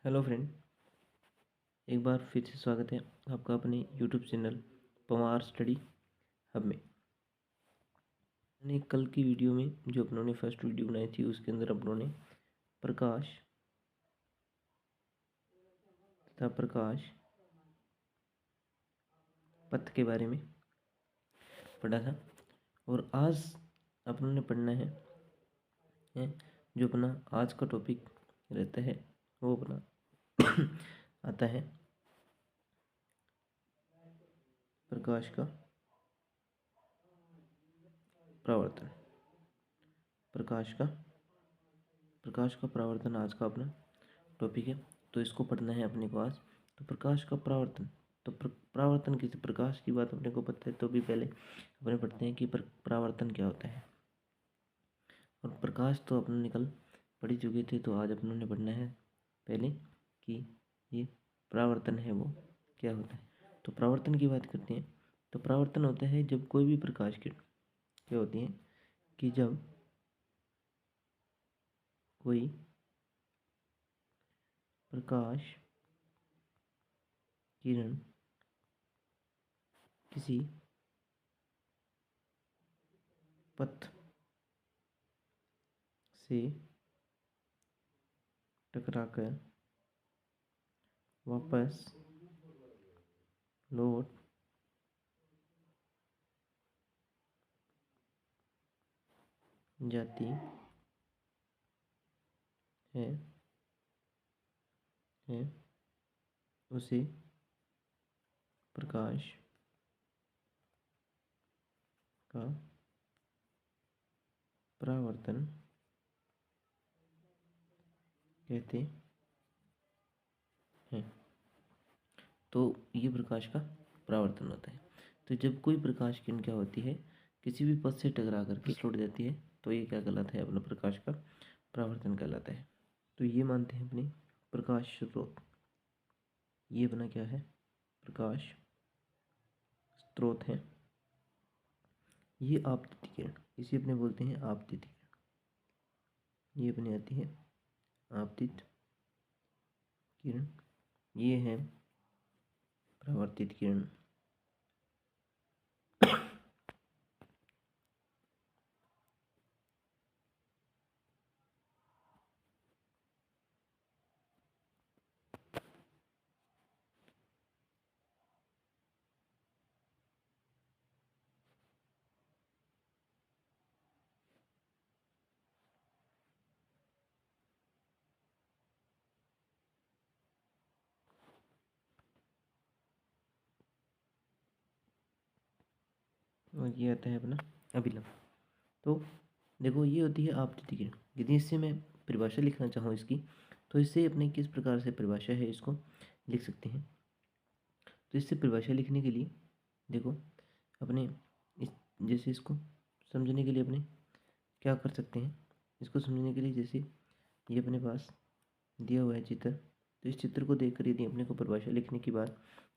Hello friend, एक बार फिर से स्वागत है आपका अपने YouTube channel Pawar study hub में। मैंने कल की वीडियो में जो अपनों ने फर्स्ट वीडियो बनाई थी उसके अंदर अपनों ने प्रकाश तथा प्रकाश पथ के बारे में पढ़ा था। और आज अपनों ने पढ़ना है जो अपना आज का टॉपिक रहता है वो अपना आता है प्रकाश का परावर्तन। प्रकाश का परावर्तन आज का अपना टॉपिक है, तो इसको पढ़ना है अपने को आज। तो प्रकाश का परावर्तन, तो परावर्तन किसी प्रकाश की बात अपने को पता है, तो भी पहले अपने पढ़ते हैं कि परावर्तन क्या होता है। और प्रकाश तो अपने निकल पढ़ ही चुके थे, तो आज अपनों ने पढ़ना है पहले कि ये परावर्तन है वो क्या होता है। तो परावर्तन की बात करते हैं। तो परावर्तन होता है जब कोई भी प्रकाश किरण क्या होती है कि जब कोई प्रकाश किरण किसी पथ से टकराकर वापस लौट जाती है उसे प्रकाश का परावर्तन कहते हैं। तो ये प्रकाश का परावर्तन होता है। तो जब कोई प्रकाश किरण क्या होती है किसी भी पथ से टकरा करके लौट जाती है, तो ये क्या कहलाता है, अपना प्रकाश का परावर्तन कहलाता है। तो ये मानते हैं अपने प्रकाश स्रोत, ये अपना क्या है, प्रकाश स्रोत है। ये आपतित किरण, इसे अपने बोलते हैं आपतित किरण। ये अपने आती है आपतित किरण, ये है परावर्तित किरण। और ये आता है अपना अभिलंब। तो देखो ये होती है आपतित किरण। यदि इससे मैं परिभाषा लिखना चाहूँ इसकी, तो इससे अपने किस प्रकार से परिभाषा है इसको लिख सकते हैं। तो इससे परिभाषा लिखने के लिए देखो अपने इस जैसे इसको समझने के लिए अपने क्या कर सकते हैं। इसको समझने के लिए जैसे ये अपने पास दिया हुआ है चित्र, तो इस चित्र को देखकर यदि अपने को परिभाषा लिखने की बात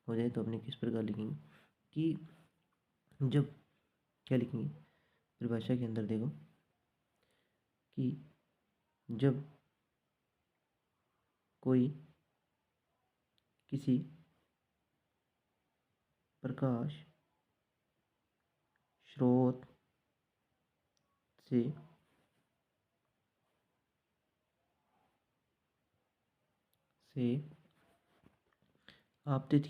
हो जाए तो अपने किस प्रकार लिखेंगे कि जब क्या लिखेंगे परिभाषा के अंदर देखो कि जब कोई किसी प्रकाश स्रोत से आपतित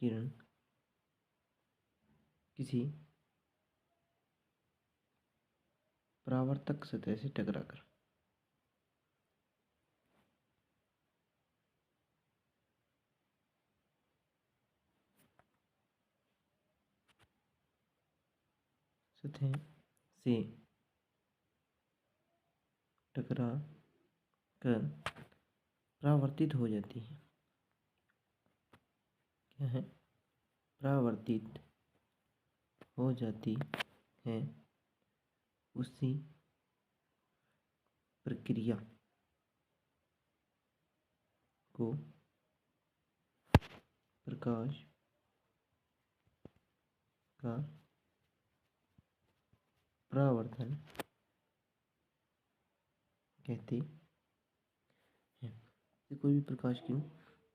किरण किसी परावर्तक सतह से टकराकर सतह से टकरा कर परावर्तित हो जाती है। क्या है, परावर्तित हो जाती है, उसी प्रक्रिया को प्रकाश का परावर्तन कहते हैं। तो कोई भी प्रकाश किरण,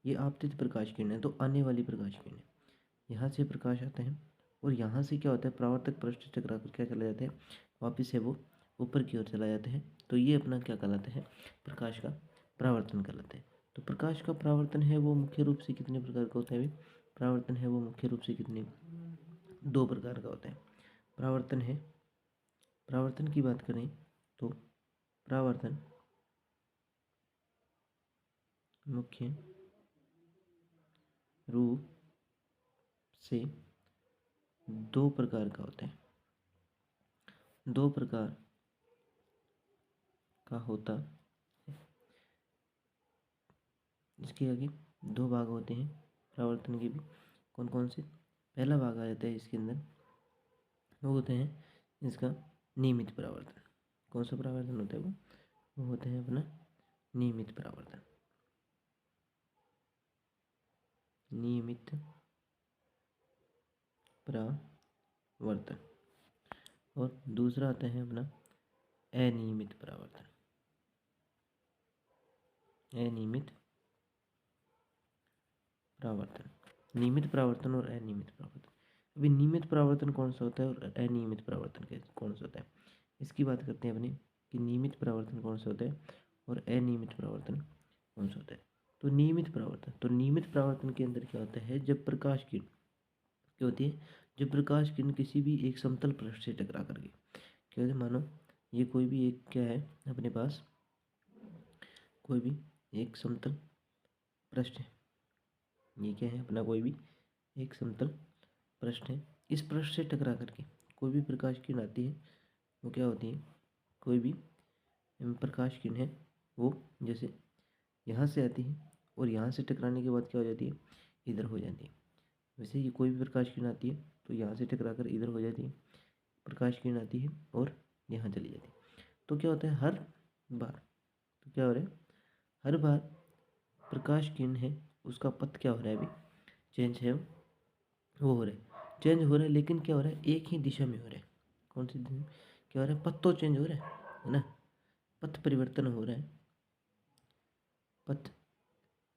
ये आपतित प्रकाश किरण है, तो आने वाली प्रकाश किरण है। यहाँ से प्रकाश आता है और यहाँ से क्या होता है, परावर्तक पृष्ठ टकरा कर क्या चला जाता है, वापस से वो ऊपर की ओर चला जाता है। तो ये अपना क्या कहलाता है, प्रकाश का परावर्तन कहलाता है। तो प्रकाश का परावर्तन है वो मुख्य रूप से कितने प्रकार का होता है? परावर्तन है वो मुख्य रूप से कितने, दो प्रकार का होता है। परावर्तन है, परावर्तन की बात करें तो परावर्तन मुख्य रूप से दो प्रकार का होता है, दो प्रकार का होता है। इसके आगे दो भाग होते हैं परावर्तन के भी। कौन कौन से? पहला भाग आ जाता है इसके अंदर, वो होते हैं इसका नियमित परावर्तन। कौन सा परावर्तन होता है वो होता है अपना नियमित परावर्तन। नियमित परावर्तन। और दूसरा आता है अपना अनियमित परावर्तन। अनियमित परावर्तन, नियमित परावर्तन और अनियमित परावर्तन। अभी नियमित परावर्तन कौन सा होता है और अनियमित परावर्तन कौन सा होता है, इसकी बात करते हैं अपने कि नियमित परावर्तन कौन सा होता है और अनियमित परावर्तन कौन सा होता है। तो नियमित परावर्तन, तो नियमित परावर्तन के अंदर क्या होता है, जब प्रकाश किरण क्या होती है, जब प्रकाश किरण किसी भी एक समतल पृष्ठ से टकरा करके क्या होता है, मानो ये कोई भी एक क्या है अपने पास, कोई भी एक समतल पृष्ठ है, ये क्या है अपना कोई भी एक समतल पृष्ठ है। इस पृष्ठ से टकरा करके कोई भी प्रकाश किरण आती है, वो क्या होती है, कोई भी प्रकाश किरण है वो जैसे यहाँ से आती है और यहाँ से टकराने के बाद क्या हो जाती है, इधर हो जाती है। वैसे ये कोई भी प्रकाश किरण आती है तो यहाँ से टकरा कर इधर हो जाती है, प्रकाश किरण आती है और यहाँ चली जाती है। तो क्या होता है हर बार, तो क्या हो रहा है, हर बार प्रकाश किरण है उसका पथ क्या हो रहा है, अभी चेंज है वो हो रहा है, चेंज हो रहा है, लेकिन क्या हो रहा है, एक ही दिशा में हो रहा है। कौन सी दिशा में? क्या हो रहा है, पथ तो चेंज हो रहा है ना, पथ परिवर्तन हो रहा है, पथ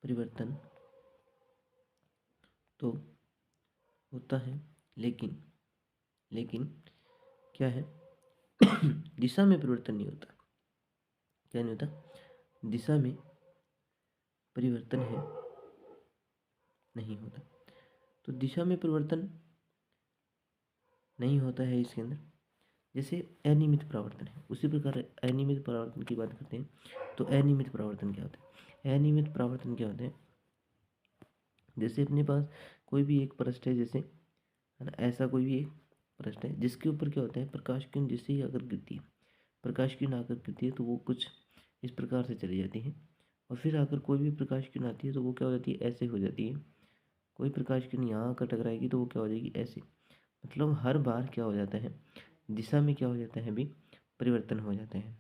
परिवर्तन तो होता है, लेकिन लेकिन क्या है दिशा में परिवर्तन नहीं होता। क्या नहीं होता, दिशा में परिवर्तन है नहीं होता। तो दिशा में परिवर्तन नहीं होता है इसके अंदर, जैसे अनियमित परावर्तन है उसी प्रकार अनियमित परावर्तन की बात करते हैं। तो अनियमित परावर्तन क्या होता है, अनियमित परावर्तन क्या होते हैं, जैसे अपने पास कोई भी एक पृष्ठ है, जैसे है ना, ऐसा कोई भी एक पृष्ठ है जिसके ऊपर क्या होता है, प्रकाश किरण जिससे ही अगर गिरती है, प्रकाश किरण आकर गिरती है तो वो कुछ इस प्रकार से चली जाती है, और फिर आकर कोई भी प्रकाश किरण आती है तो वो क्या हो जाती है, ऐसे हो जाती है। कोई प्रकाश किरण यहाँ आकर टकराएगी तो वो क्या हो जाएगी, ऐसे। मतलब हर बार क्या हो जाता है, दिशा में क्या हो जाता है, अभी परिवर्तन हो जाते हैं,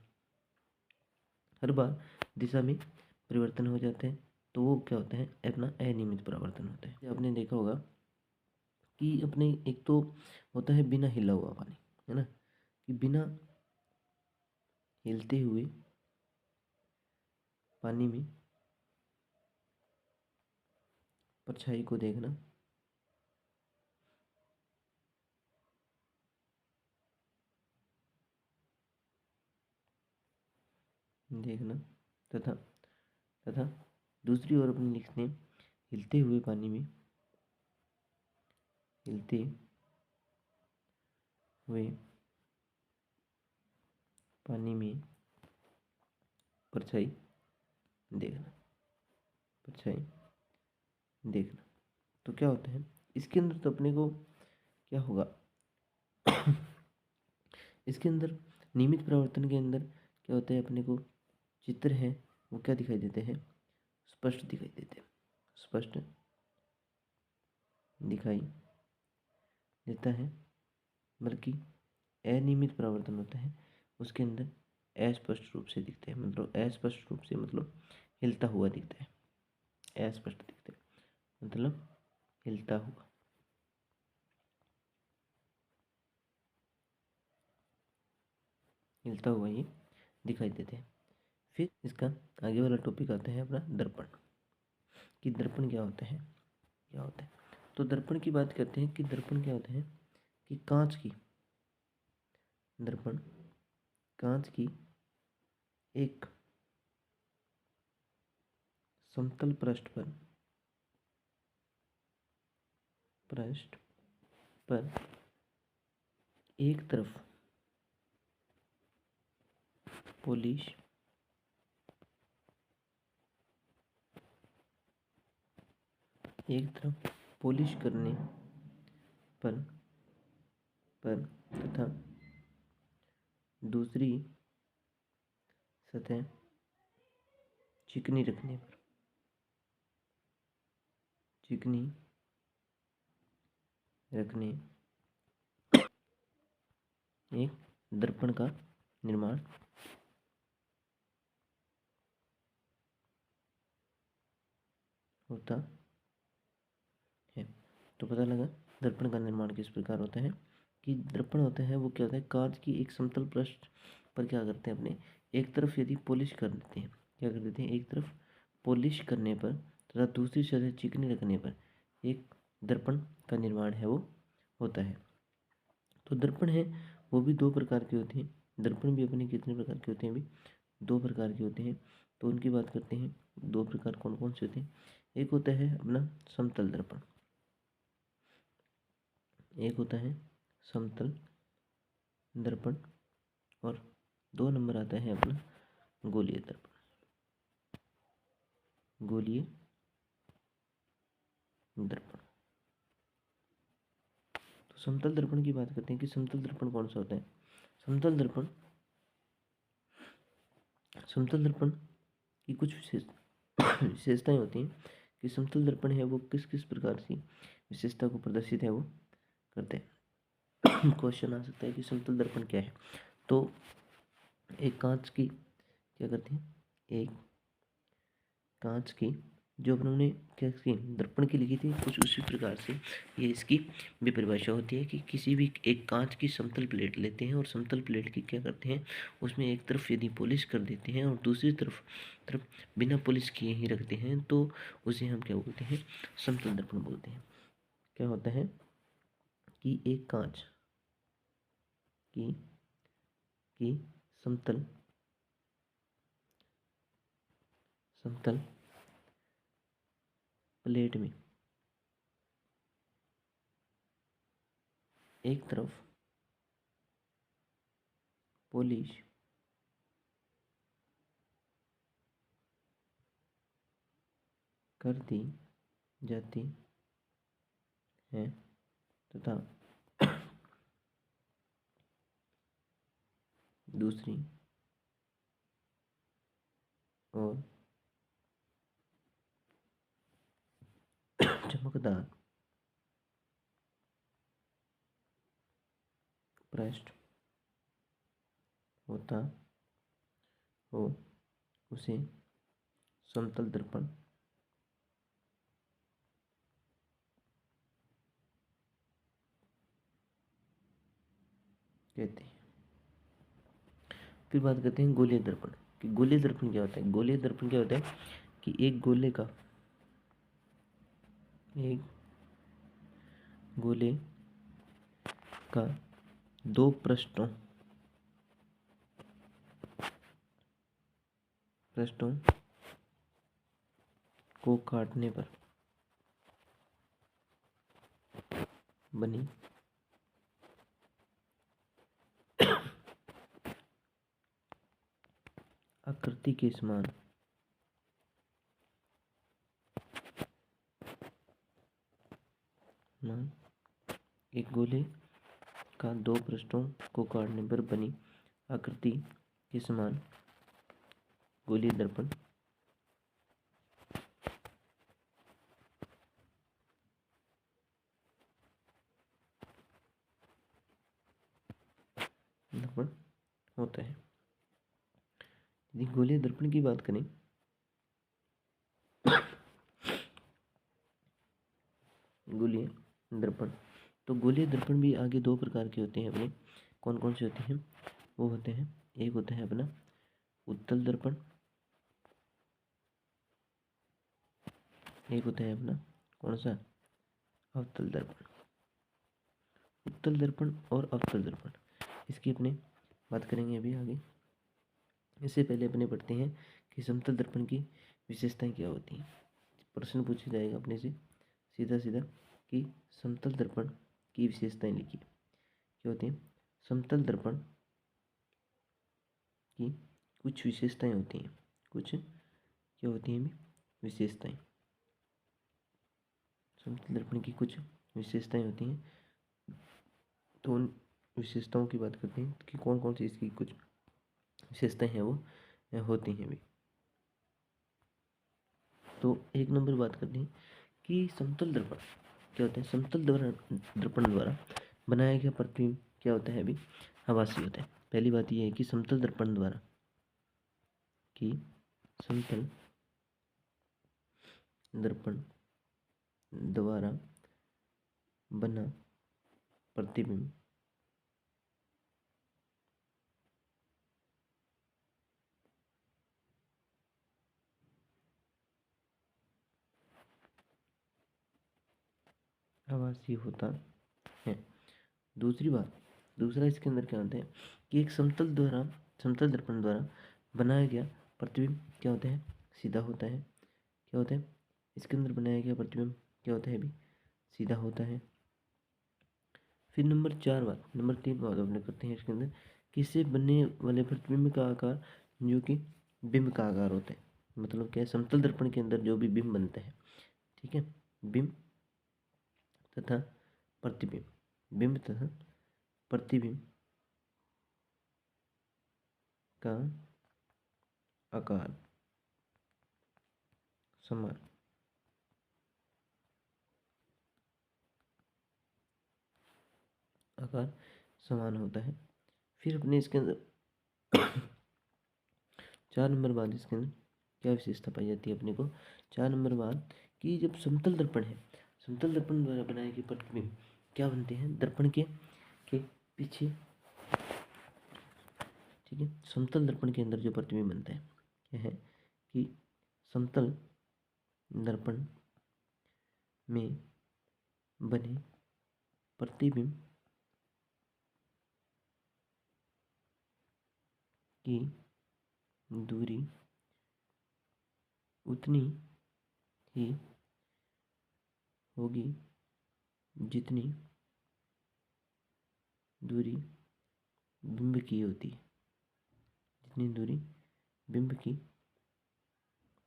हर बार दिशा में परिवर्तन हो जाते हैं। तो वो क्या होता है, अपना अनियमित परावर्तन होता है। आपने देखा होगा कि अपने एक तो होता है बिना हिला हुआ पानी, है ना, कि बिना हिलते हुए पानी में परछाई को देखना, देखना तथा तथा दूसरी ओर अपने लिखते हैं हिलते हुए पानी में, हिलते हुए पानी में परछाई देखना, परछाई देखना। तो क्या होता है इसके अंदर, तो अपने को क्या होगा इसके अंदर नियमित परिवर्तन के अंदर क्या होता है, अपने को चित्र है वो क्या दिखाई देते हैं, स्पष्ट दिखाई देते हैं, स्पष्ट दिखाई देता है। बल्कि अनियमित परावर्तन होता है उसके अंदर अस्पष्ट रूप से दिखते हैं, मतलब अस्पष्ट रूप से मतलब हिलता हुआ दिखता है, अस्पष्ट दिखता है मतलब हिलता हुआ। हिलता हुआ ये दिखाई देते हैं। फिर इसका आगे वाला टॉपिक आता है अपना दर्पण, कि दर्पण क्या होता है, क्या होता है। तो दर्पण की बात करते हैं कि दर्पण क्या होता है कि कांच की, दर्पण कांच की एक समतल पृष्ठ पर एक तरफ पॉलिश करने पर तथा दूसरी सतह चिकनी रखने एक दर्पण का निर्माण होता है। तो पता लगा दर्पण का निर्माण किस प्रकार होता है कि दर्पण होता है वो क्या होता है, कांच की एक समतल पृष्ठ पर क्या करते हैं, अपने एक तरफ यदि पॉलिश कर देते हैं, क्या कर देते हैं, एक तरफ पॉलिश करने पर तथा दूसरी सतह चिकनी रखने पर एक दर्पण का निर्माण है वो होता है। तो दर्पण है वो भी दो प्रकार के होते हैं। दर्पण भी अपने कितने प्रकार के होते हैं, भी दो प्रकार के होते हैं। तो उनकी बात करते हैं, दो प्रकार कौन कौन से होते हैं। एक होता है अपना समतल दर्पण, एक होता है समतल दर्पण, और दो नंबर आता है अपना गोलीय दर्पण, गोलीय दर्पण। तो समतल दर्पण की बात करते हैं कि समतल दर्पण कौन सा होता है। समतल दर्पण की कुछ विशेषताएं होती हैं कि समतल दर्पण है वो किस किस प्रकार की विशेषता को प्रदर्शित है वो करते हैं। क्वेश्चन आ सकता है कि समतल दर्पण क्या है। तो एक कांच की क्या करते हैं, एक कांच की जो उन्होंने क्या की दर्पण की लिखी थी, कुछ उसी प्रकार से ये इसकी भी परिभाषा होती है कि किसी भी एक कांच की समतल प्लेट लेते हैं और समतल प्लेट की क्या करते हैं, उसमें एक तरफ यदि पॉलिश कर देते हैं और दूसरी तरफ बिना पॉलिश किए ही रखते हैं, तो उसे हम क्या बोलते हैं, समतल दर्पण बोलते हैं। क्या होता है कि एक कांच की समतल प्लेट में एक तरफ पॉलिश कर दी जाती है तथा दूसरी और चमकदार पृष्ठ होता हो, उसे समतल दर्पण कहते हैं। फिर बात करते हैं गोलीय दर्पण कि गोलीय दर्पण क्या होता है। गोलीय दर्पण क्या होता है कि एक गोले का दो पृष्ठों को काटने पर बनी आकृति के समान एक गोले का दो पृष्ठों को काटने पर बनी आकृति के समान गोलीय दर्पण होता है। यदि गोलीय दर्पण की बात करें, गोलीय दर्पण, तो गोलीय दर्पण भी आगे दो प्रकार के होते हैं अपने, कौन कौन से होते हैं, वो होते हैं, एक होता है अपना उत्तल दर्पण, एक होता है अपना कौन सा, अवतल दर्पण। उत्तल दर्पण और अवतल दर्पण, इसकी अपने बात करेंगे अभी आगे। इससे पहले अपने पढ़ते हैं कि समतल दर्पण की विशेषताएं क्या होती हैं। प्रश्न पूछा जाएगा अपने से सीधा सीधा कि समतल दर्पण की विशेषताएं लिखिए। क्या होती हैं? समतल दर्पण की कुछ विशेषताएं होती हैं। कुछ क्या होती हैं? विशेषताएं। समतल दर्पण की कुछ विशेषताएं होती हैं, तो उन विशेषताओं की बात करते हैं कि कौन कौन सी इसकी कुछ विशेषताएं हैं वो होती हैं भी। तो एक नंबर बात करते हैं कि समतल दर्पण क्या होता है। समतल दर्पण द्वारा बनाया गया प्रतिबिंब क्या होता है? अभी आभासी होता है। पहली बात यह है कि समतल दर्पण द्वारा समतल दर्पण द्वारा बना प्रतिबिंब आभासी होता है। दूसरा इसके अंदर क्या होता है कि एक समतल दर्पण द्वारा बनाया गया प्रतिबिंब क्या होता है? सीधा होता है। क्या होता है? इसके अंदर बनाया गया प्रतिबिंब क्या होता है? अभी सीधा होता है। फिर नंबर 3 बात अपने करते हैं इसके अंदर कि इससे बनने वाले प्रतिबिंब का आकार जो कि बिंब का आकार होता है। मतलब क्या है? समतल दर्पण के अंदर जो भी बिंब बनता है, ठीक है, बिंब तथा प्रतिबिंब, बिंब तथा प्रतिबिंब का आकार समान होता है। फिर अपने इसके अंदर 4 नंबर बाद इसके अंदर क्या विशेषता पाई जाती है अपने को? 4 नंबर बाद कि जब समतल दर्पण है, समतल दर्पण द्वारा बनाए गए प्रतिबिंब क्या बनते हैं? दर्पण के पीछे, ठीक है। समतल दर्पण के अंदर जो प्रतिबिंब बनता है क्या है कि समतल दर्पण में बने प्रतिबिंब की दूरी उतनी ही होगी जितनी दूरी बिंब की होती है, जितनी दूरी बिंब की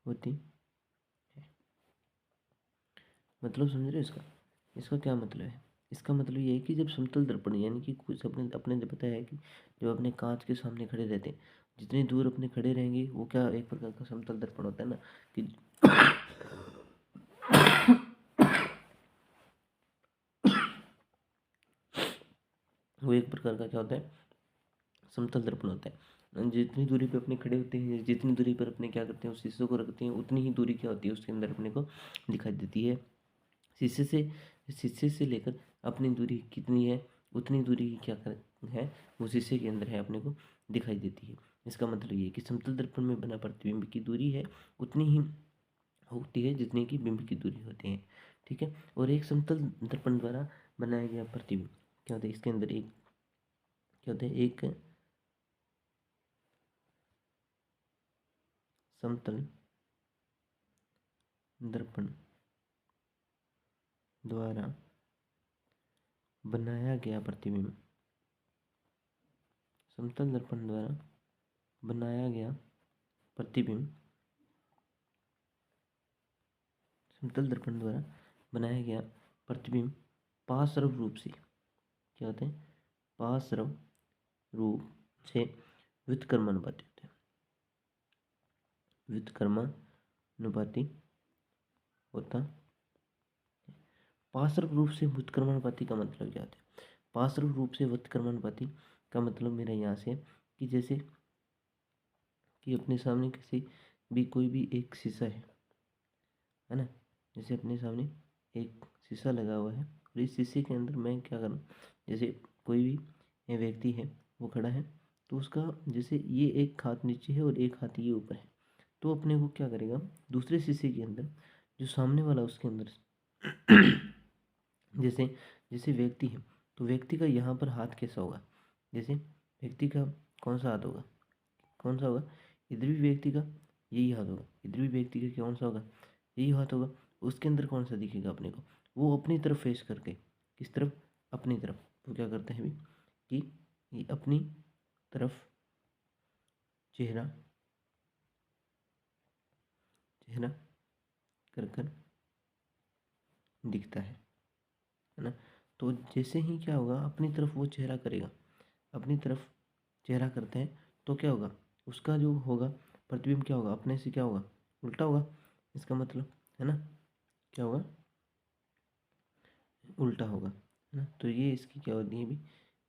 होती है। मतलब समझ रहे हो इसका? इसका क्या मतलब है? इसका मतलब ये है कि जब समतल दर्पण यानी कि कुछ अपने अपने जो पता है कि जब अपने कांच के सामने खड़े रहते हैं, जितनी दूर अपने खड़े रहेंगे वो क्या एक प्रकार का समतल दर्पण होता है ना कि वो एक प्रकार का क्या होता है? समतल दर्पण होता है। जितनी दूरी पे अपने खड़े होते हैं, जितनी दूरी पर अपने क्या करते हैं उस शीशे को रखते हैं, उतनी ही दूरी क्या होती है उसके अंदर अपने को दिखाई देती है। शीशे से लेकर अपनी दूरी कितनी है, उतनी दूरी ही क्या है वो शीशे के अंदर है अपने को दिखाई देती है। इसका मतलब ये है कि समतल दर्पण में बना प्रतिबिंब की दूरी है उतनी ही होती है जितनी की बिंब की दूरी होती है, ठीक है। और एक समतल दर्पण द्वारा बनाया गया प्रतिबिंब क्या होता है? इसके अंदर एक क्या होता है? एक समतल दर्पण द्वारा बनाया गया प्रतिबिंब, समतल दर्पण द्वारा बनाया गया प्रतिबिंब, समतल दर्पण द्वारा बनाया गया प्रतिबिंब पार्श्व रूप से क्या होते हैं? पार्श्व रूप से व्युत्क्रमानुपाती होते हैं। व्युत्क्रमानुपाती होता है। पार्श्व रूप से व्युत्क्रमानुपाती का मतलब क्या होता है? पार्श्व रूप से व्युत्क्रमानुपाती का मतलब मेरा यहाँ से कि जैसे कि अपने सामने किसी भी कोई भी एक शीशा है ना, जैसे अपने सामने एक शीशा लगा हुआ है और इस शीशे के अंदर मैं क्या करूँ, जैसे कोई भी व्यक्ति है वो खड़ा है तो उसका जैसे ये एक हाथ नीचे है और एक हाथ ये ऊपर है, तो अपने को क्या करेगा, दूसरे शीशे के अंदर जो सामने वाला उसके अंदर जैसे जैसे व्यक्ति है, तो व्यक्ति का यहाँ पर हाथ कैसा होगा, जैसे व्यक्ति का कौन सा हाथ होगा, कौन सा होगा, इधर भी व्यक्ति का यही हाथ होगा, इधर भी व्यक्ति का कौन सा होगा, यही हाथ होगा। उसके अंदर कौन सा दिखेगा अपने को, वो अपनी तरफ फेस करके, किस तरफ, अपनी तरफ, तो क्या करते हैं अभी कि ये अपनी तरफ चेहरा चेहरा कर कर दिखता है ना। तो जैसे ही क्या होगा, अपनी तरफ वो चेहरा करेगा, अपनी तरफ चेहरा करते हैं तो क्या होगा, उसका जो होगा प्रतिबिंब क्या होगा, अपने से क्या होगा, उल्टा होगा, इसका मतलब है ना, क्या होगा, उल्टा होगा, है ना। तो ये इसकी क्या होती है भी,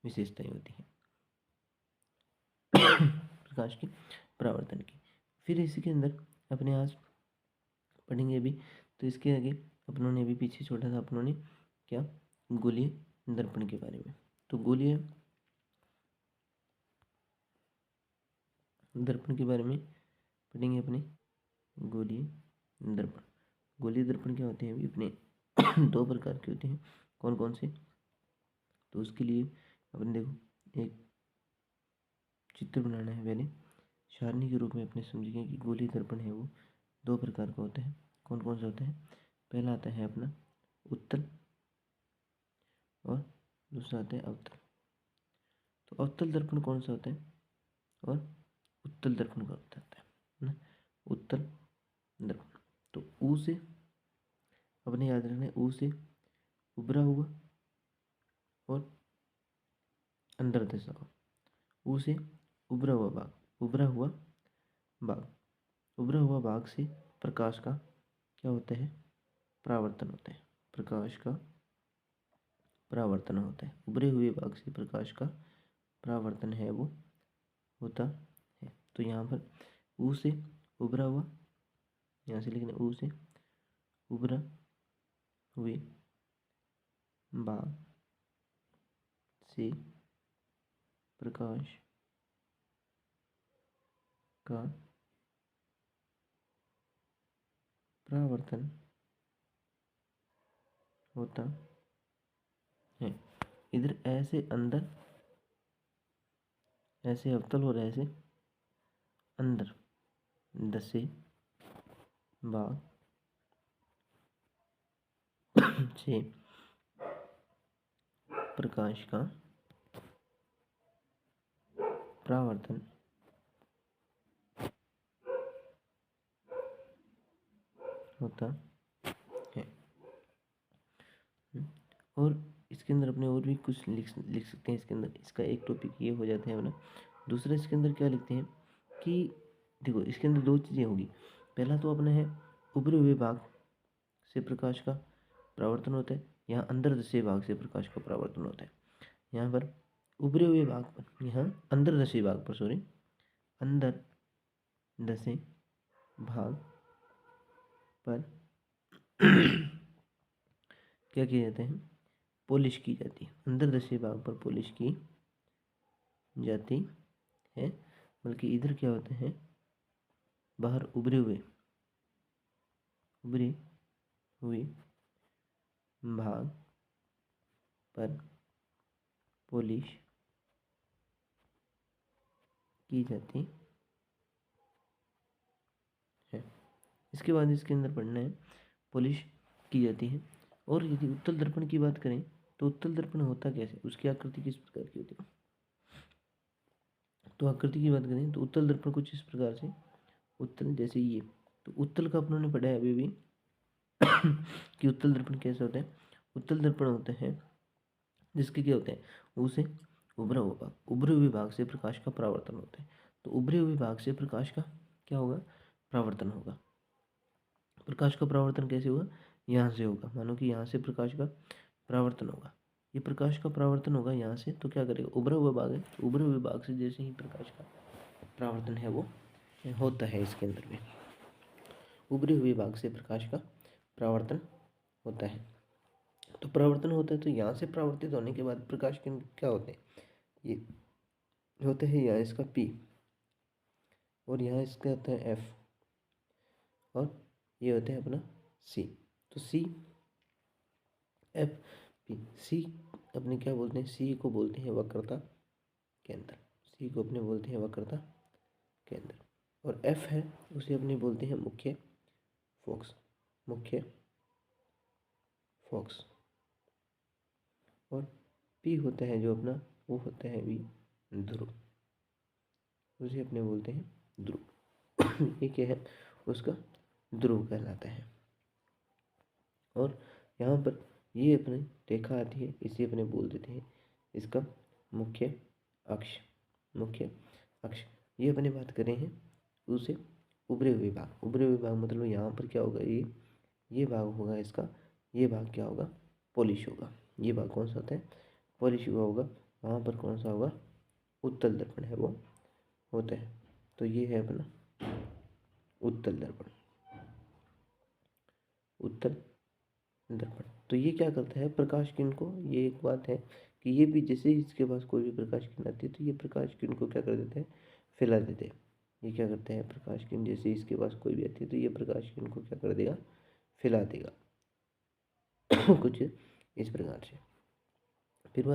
विशेषताएं होती हैं प्रकाश की, परावर्तन की। फिर इसी के अंदर अपने आज पढ़ेंगे अभी, तो इसके आगे अपनों ने अभी पीछे छोड़ा था अपनों ने क्या, गोलीय दर्पण के बारे में। तो गोलीय दर्पण के बारे में पढ़ेंगे अपने, गोलीय दर्पण। गोलीय दर्पण क्या होते हैं अभी अपने दो प्रकार के होते हैं, कौन कौन से, तो उसके लिए अपने देखो एक चित्र बनाना है पहले, सारणी के रूप में अपने समझिए कि गोलीय दर्पण है वो दो प्रकार का होता है, कौन कौन सा होता है, पहला आता है अपना उत्तल और दूसरा आता है अवतल। तो अवतल दर्पण कौन सा होता है और उत्तल दर्पण कौन सा होता है ना, उत्तल दर्पण। तो ऊ से अपने याद रखना है, ऊ से उभरा हुआ और अंदर दशा हो, ऊ से उभरा हुआ भाग, उभरा हुआ भाग, उभरा हुआ भाग से प्रकाश का क्या होता है, परावर्तन होता है, प्रकाश का परावर्तन होता है, उभरे हुए भाग से प्रकाश का परावर्तन है वो होता है। तो यहाँ पर ऊ से उभरा हुआ, यहाँ से लिखना ऊ से उभरा हुए भाग से प्रकाश का परावर्तन होता है। इधर ऐसे अंदर, ऐसे अवतल और ऐसे अंदर दसे भाग से प्रकाश का परावर्तन होता है। और इसके अंदर अपने और भी कुछ लिख सकते हैं इसके अंदर, इसका एक टॉपिक ये हो जाता है अपना। दूसरा इसके अंदर क्या लिखते हैं कि देखो इसके अंदर दो चीज़ें होगी, पहला तो अपना है उभरे हुए भाग से प्रकाश का परावर्तन होता है, यहाँ अंदर दशे भाग से प्रकाश का परावर्तन होता है। यहाँ पर उभरे हुए भाग पर, यहाँ अंदर दशे भाग पर, सॉरी अंदर दशे भाग पर क्या किया जाता है, पॉलिश की जाती है, अंदर दशे भाग पर पॉलिश की जाती है। बल्कि इधर क्या होते हैं, बाहर उभरे हुए भाग पर पॉलिश की जाती है। इसके बाद इसके अंदर पढ़ना है पॉलिश की जाती है। और यदि उत्तल दर्पण की बात करें तो उत्तल दर्पण होता कैसे, उसकी आकृति किस प्रकार की होती है, तो आकृति की बात करें तो उत्तल दर्पण कुछ इस प्रकार से, उत्तल जैसे ये, तो उत्तल का अपनों ने पढ़ा है अभी भी कि उत्तल दर्पण कैसे होता है। उत्तल दर्पण होते हैं जिसके क्या होते हैं, उसे उभरा हुआ भाग, उभरे हुए भाग से प्रकाश का परावर्तन होता है। तो उभरे हुए भाग से प्रकाश का क्या होगा, परावर्तन होगा। प्रकाश का परावर्तन कैसे होगा, यहाँ से होगा, मानो कि यहाँ से प्रकाश का परावर्तन होगा, ये प्रकाश का परावर्तन होगा यहाँ से, तो क्या करेगा, उभरा हुआ भाग है, तो उभरे हुए भाग से जैसे ही प्रकाश का परावर्तन है वो होता है, इसके अंदर में उभरे हुए भाग से प्रकाश का परावर्तन होता है। तो परावर्तन होता है, तो यहाँ से परावर्तित होने के बाद प्रकाश के क्या होते हैं, ये होता है यहाँ इसका P, और यहाँ इसका होता है F, और ये होता है अपना C। तो C F P, C अपने क्या बोलते हैं, C को बोलते हैं वक्रता केंद्र, C को अपने बोलते हैं वक्रता केंद्र। और F है उसे अपने बोलते हैं मुख्य फोकस, मुख्य फोकस। और P होता है जो अपना, वो होता है भी ध्रुव, उसे अपने बोलते हैं ध्रुव। ये क्या है, उसका ध्रुव कहलाता है। और यहाँ पर ये अपनी रेखा आती है, इसे अपने बोल देते हैं इसका मुख्य अक्ष, मुख्य अक्ष। ये अपने बात करें हैं उसे उभरे हुए भाग, उभरे हुए भाग मतलब यहाँ पर क्या होगा, ये भाग होगा इसका, ये भाग क्या होगा, पॉलिश होगा। ये भाग कौन सा होता है, पॉलिश हुआ होगा। वहाँ पर कौन सा होगा, उत्तल दर्पण है वो होता है। तो ये है अपना उत्तल दर्पण, उत्तल दर्पण। तो ये क्या करता है, प्रकाश किरण को, ये एक बात है कि ये भी जैसे ही इसके पास कोई भी प्रकाश किरण आती है तो ये प्रकाश किरण को क्या कर देते हैं, फैला देते हैं। ये क्या करते हैं, प्रकाश किरण जैसे ही इसके पास कोई भी आती है तो ये प्रकाश किरण को क्या कर देगा, फैला देगा। कुछ इस प्रकार से। फिर